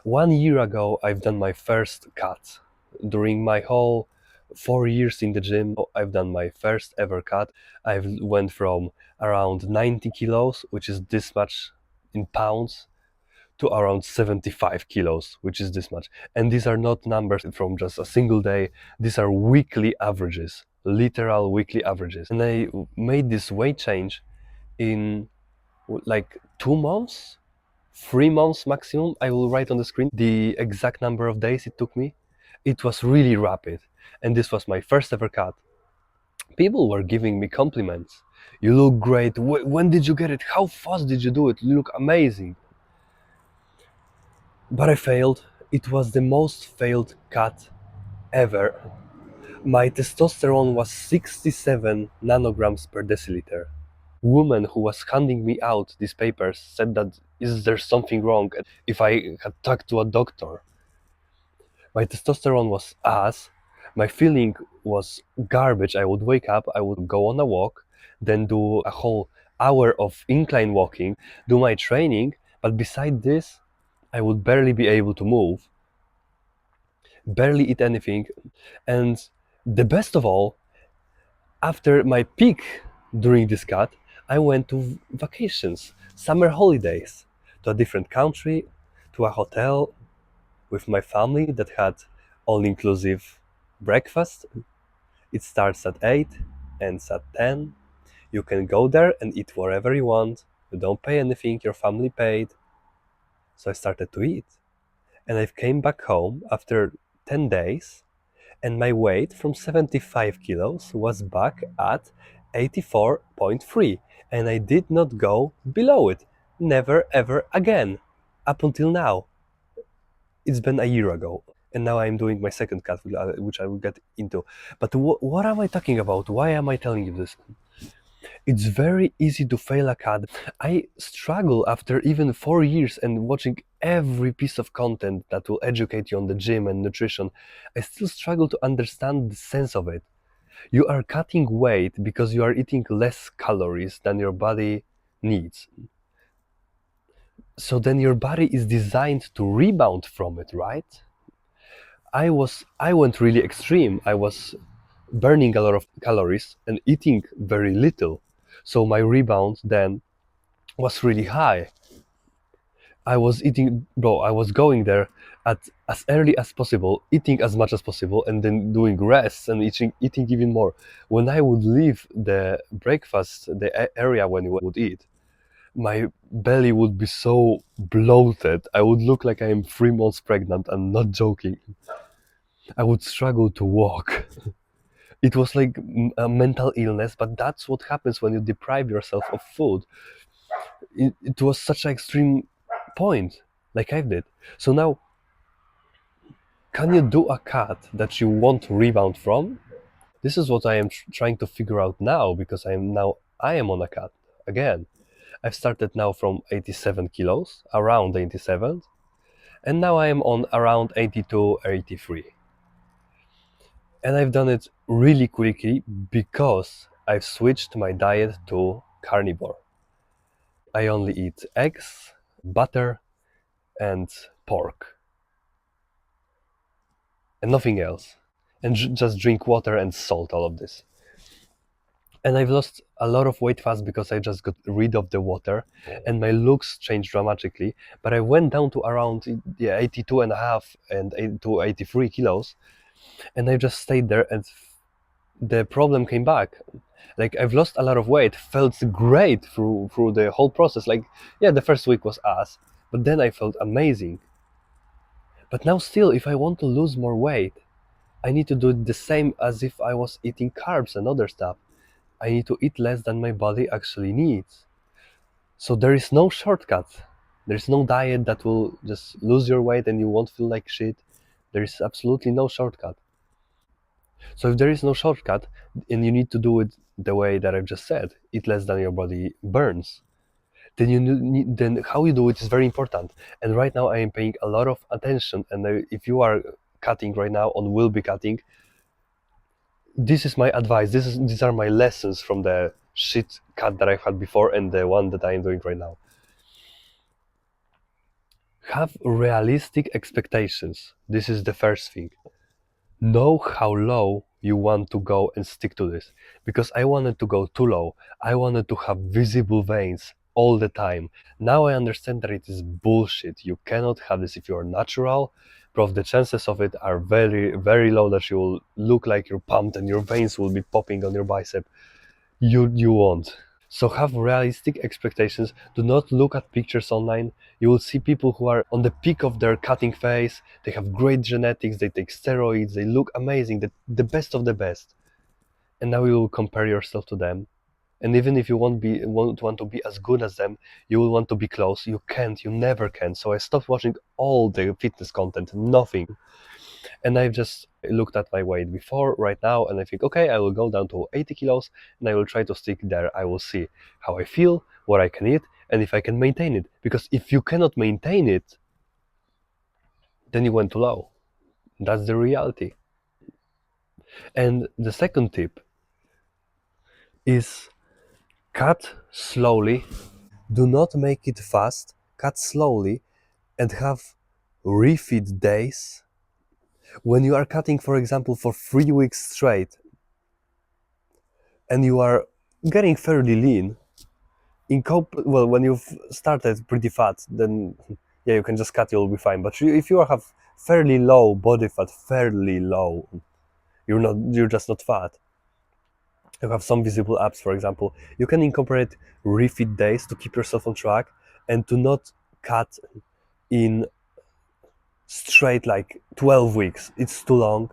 1 year ago, I've done my first cut. During my whole 4 years in the gym, I've done my first ever cut. I've went from around 90 kilos, which is this much in pounds, to around 75 kilos, which is this much. And these are not numbers from just a single day. These are weekly averages, literal weekly averages. And I made this weight change in like 2 months, 3 months maximum. I will write on the screen the exact number of days it took me. It was really rapid. And this was my first ever cut. People were giving me compliments. You look great. When did you get it? How fast did you do it? You look amazing. But I failed. It was the most failed cut ever. My testosterone was 67 nanograms per deciliter. Woman who was handing me out these papers said that is there something wrong if I had talked to a doctor. My testosterone was ass. My feeling was garbage. I would wake up, I would go on a walk, then do a whole hour of incline walking, do my training, but beside this, I would barely be able to move, barely eat anything. And the best of all, after my peak during this cut, I went to vacations, summer holidays, to a different country, to a hotel with my family that had all-inclusive breakfast. It starts at 8, ends at 10. You can go there and eat wherever you want. You don't pay anything, your family paid. So I started to eat. And I came back home after 10 days, and my weight from 75 kilos was back at 84.3, and I did not go below it. Never ever again. Up until now. It's been a year ago, and now I'm doing my second cut, which I will get into. But what am I talking about? Why am I telling you this? It's very easy to fail a cut. I struggle after even 4 years and watching every piece of content that will educate you on the gym and nutrition. I still struggle to understand the sense of it. You are cutting weight because you are eating less calories than your body needs. So then your body is designed to rebound from it, right? I went really extreme. I was burning a lot of calories and eating very little. So my rebound then was really high. I was eating, bro, I was going there at as early as possible, eating as much as possible, and then doing rests and eating even more. When I would leave the breakfast, the area when you would eat, my belly would be so bloated. I would look like I am 3 months pregnant. I'm not joking. I would struggle to walk. It was like a mental illness, but that's what happens when you deprive yourself of food. It was such an extreme point, like I did. So now, can you do a cut that you want to rebound from? This is what I am trying to figure out now, because I am on a cut again. I've started now from 87 kilos, around 87, and now I am on around 82, 83. And I've done it really quickly because I've switched my diet to carnivore. I only eat eggs, butter, and pork, and nothing else. And just drink water and salt, all of this. And I've lost a lot of weight fast because I just got rid of the water, and my looks changed dramatically. But I went down to around 82 and a half and to 83 kilos, and I just stayed there, and the problem came back. Like, I've lost a lot of weight, felt great through the whole process. Like, yeah, the first week was ass, but then I felt amazing. But now still, if I want to lose more weight, I need to do the same as if I was eating carbs and other stuff. I need to eat less than my body actually needs. So there is no shortcut. There's no diet that will just lose your weight and you won't feel like shit. There is absolutely no shortcut. So if there is no shortcut, and you need to do it the way that I've just said, eat less than your body burns, then how you do it is very important. And right now I am paying a lot of attention. And if you are cutting right now or will be cutting, this is my advice. These are my lessons from the shit cut that I've had before and the one that I am doing right now. Have realistic expectations. This is the first thing. Know how low you want to go and stick to this. Because I wanted to go too low. I wanted to have visible veins all the time. Now I understand that it is bullshit. You cannot have this if you're natural. Prof, the chances of it are very, very low that you will look like you're pumped and your veins will be popping on your bicep. You won't. So have realistic expectations. Do not look at pictures online. You will see people who are on the peak of their cutting phase. They have great genetics. They take steroids. They look amazing. The best of the best. And now you will compare yourself to them. And even if you won't want to be as good as them, you will want to be close. You can't. You never can. So I stopped watching all the fitness content. Nothing. And I've just looked at my weight before, right now, and I think, okay, I will go down to 80 kilos and I will try to stick there. I will see how I feel, what I can eat, and if I can maintain it. Because if you cannot maintain it, then you went too low. That's the reality. And the second tip is cut slowly. Do not make it fast. Cut slowly and have refeed days. When you are cutting, for example, for 3 weeks straight, and you are getting fairly lean, well, when you've started pretty fat, then yeah, you can just cut, you'll be fine. But if you have fairly low body fat, fairly low, you're just not fat, you have some visible abs, for example, you can incorporate refeed days to keep yourself on track and to not cut in straight like 12 weeks. It's too long.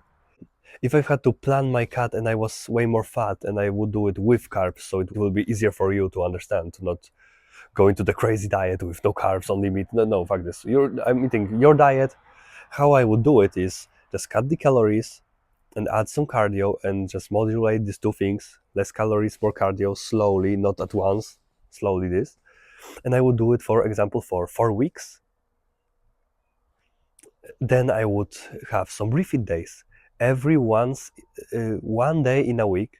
If I've had to plan my cut and I was way more fat, and I would do it with carbs, so it will be easier for you to understand, to not go into the crazy diet with no carbs, only meat. No, fuck this. I'm eating your diet. How I would do it is just cut the calories and add some cardio and just modulate these two things. Less calories, more cardio, slowly, not at once, slowly this. And I would do it, for example, for 4 weeks. Then I would have some refeed days. One day in a week,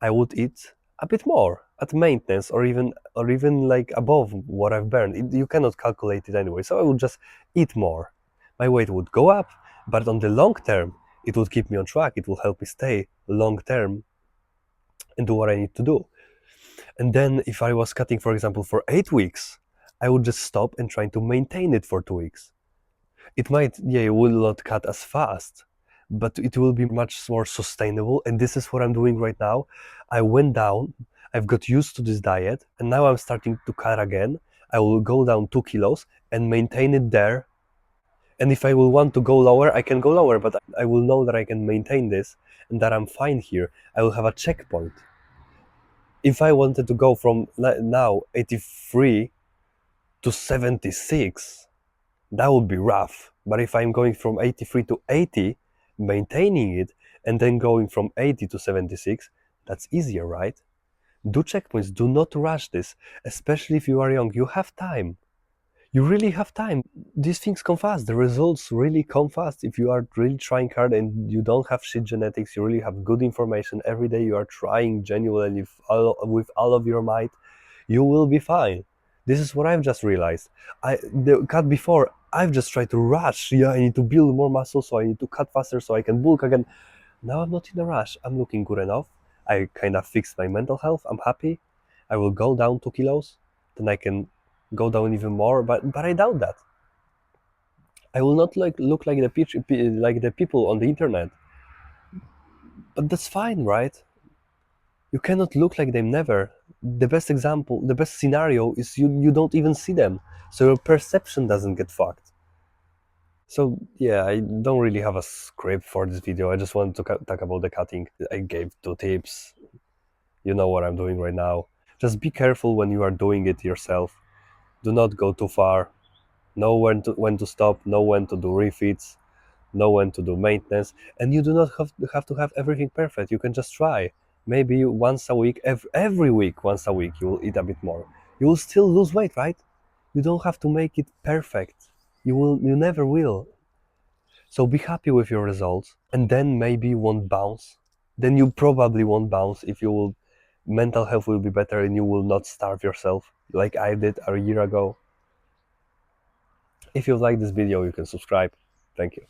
I would eat a bit more at maintenance, or even like above what I've burned. You cannot calculate it anyway, so I would just eat more. My weight would go up, but on the long term, it would keep me on track. It will help me stay long term and do what I need to do. And then if I was cutting, for example, for 8 weeks, I would just stop and try to maintain it for 2 weeks. It might, yeah, it will not cut as fast, but it will be much more sustainable. And this is what I'm doing right now. I went down, I've got used to this diet, and now I'm starting to cut again. I will go down 2 kilos and maintain it there. And if I will want to go lower, I can go lower, but I will know that I can maintain this and that I'm fine here. I will have a checkpoint. If I wanted to go from now 83 to 76, that would be rough. But if I'm going from 83 to 80, maintaining it, and then going from 80 to 76, that's easier, right? Do checkpoints. Do not rush this, especially if you are young. You have time. You really have time. These things come fast. The results really come fast. If you are really trying hard and you don't have shit genetics, you really have good information. Every day you are trying genuinely with all of your might, you will be fine. This is what I've just realized. The cut before, I've just tried to rush. Yeah, I need to build more muscle, so I need to cut faster so I can bulk again. Now I'm not in a rush. I'm looking good enough. I kind of fixed my mental health. I'm happy. I will go down 2 kilos, then I can go down even more. But I doubt that. I will not look like the people on the internet. But that's fine, right? You cannot look like them, never. The best example, the best scenario is you don't even see them, so your perception doesn't get fucked. So yeah, I don't really have a script for this video. I just wanted to talk about the cutting. I gave 2 tips. You know what I'm doing right now. Just be careful when you are doing it yourself. Do not go too far. Know when to stop, know when to do refeeds, know when to do maintenance, and you do not have to have everything perfect. You can just try. Maybe once a week, every week, once a week, you will eat a bit more. You will still lose weight, right? You don't have to make it perfect. You never will. So be happy with your results, and then maybe you won't bounce. Then you probably won't bounce if you will. Mental health will be better, and you will not starve yourself like I did a year ago. If you like this video, you can subscribe. Thank you.